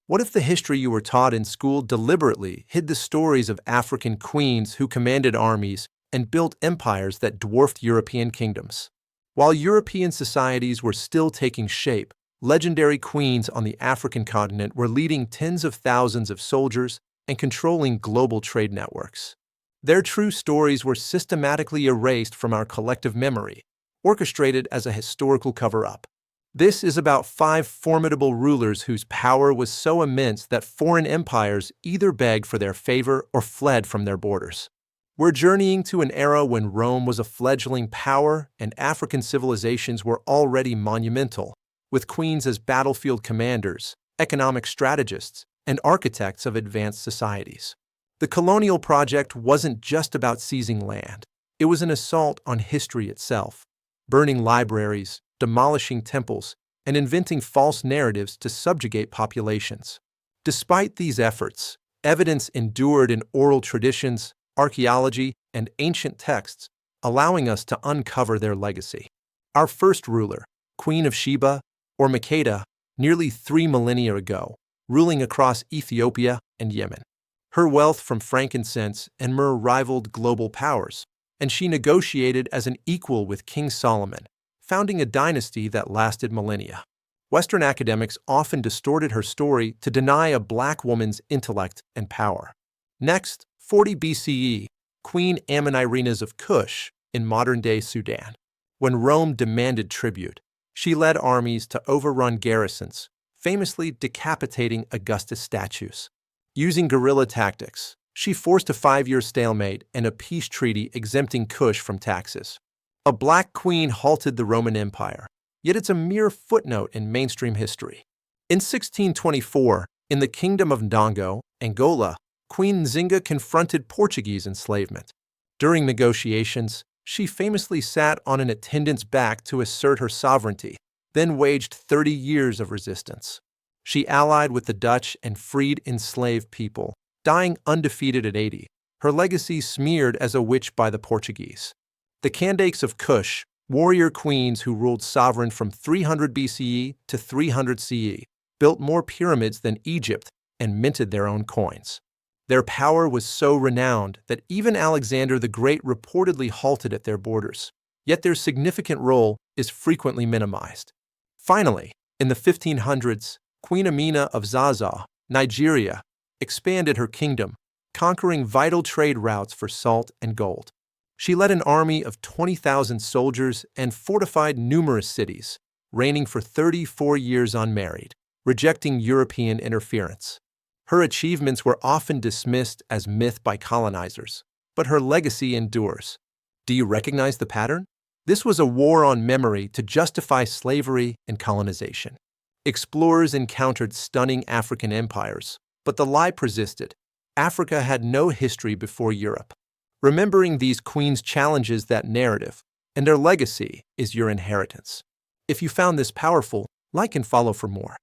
What if the history you were taught in school deliberately hid the stories of African queens who commanded armies and built empires that dwarfed European kingdoms? While European societies were still taking shape, legendary queens on the African continent were leading tens of thousands of soldiers and controlling global trade networks. Their true stories were systematically erased from our collective memory, orchestrated as a historical cover-up. This is about 5 formidable rulers whose power was so immense that foreign empires either begged for their favor or fled from their borders. We're journeying to an era when Rome was a fledgling power and African civilizations were already monumental, with queens as battlefield commanders, economic strategists, and architects of advanced societies. The colonial project wasn't just about seizing land. It was an assault on history itself, burning libraries, demolishing temples, and inventing false narratives to subjugate populations. Despite these efforts, evidence endured in oral traditions, archaeology, and ancient texts, allowing us to uncover their legacy. Our first ruler, Queen of Sheba, or Makeda, nearly 3 millennia ago, ruling across Ethiopia and Yemen. Her wealth from frankincense and myrrh rivaled global powers, and she negotiated as an equal with King Solomon, founding a dynasty that lasted millennia. Western academics often distorted her story to deny a black woman's intellect and power. Next, 40 BCE, Queen Amon-Irenas of Kush in modern-day Sudan. When Rome demanded tribute, she led armies to overrun garrisons, famously decapitating Augustus statues. Using guerrilla tactics, she forced a 5-year stalemate and a peace treaty exempting Kush from taxes. A black queen halted the Roman Empire, yet it's a mere footnote in mainstream history. In 1624, in the Kingdom of Ndongo, Angola, Queen Nzinga confronted Portuguese enslavement. During negotiations, she famously sat on an attendant's back to assert her sovereignty, then waged 30 years of resistance. She allied with the Dutch and freed enslaved people, dying undefeated at 80, her legacy smeared as a witch by the Portuguese. The Kandakes of Kush, warrior queens who ruled sovereign from 300 BCE to 300 CE, built more pyramids than Egypt and minted their own coins. Their power was so renowned that even Alexander the Great reportedly halted at their borders, yet their significant role is frequently minimized. Finally, in the 1500s, Queen Amina of Zaza, Nigeria, expanded her kingdom, conquering vital trade routes for salt and gold. She led an army of 20,000 soldiers and fortified numerous cities, reigning for 34 years unmarried, rejecting European interference. Her achievements were often dismissed as myth by colonizers, but her legacy endures. Do you recognize the pattern? This was a war on memory to justify slavery and colonization. Explorers encountered stunning African empires, but the lie persisted. Africa had no history before Europe. Remembering these queens challenges that narrative, and their legacy is your inheritance. If you found this powerful, like and follow for more.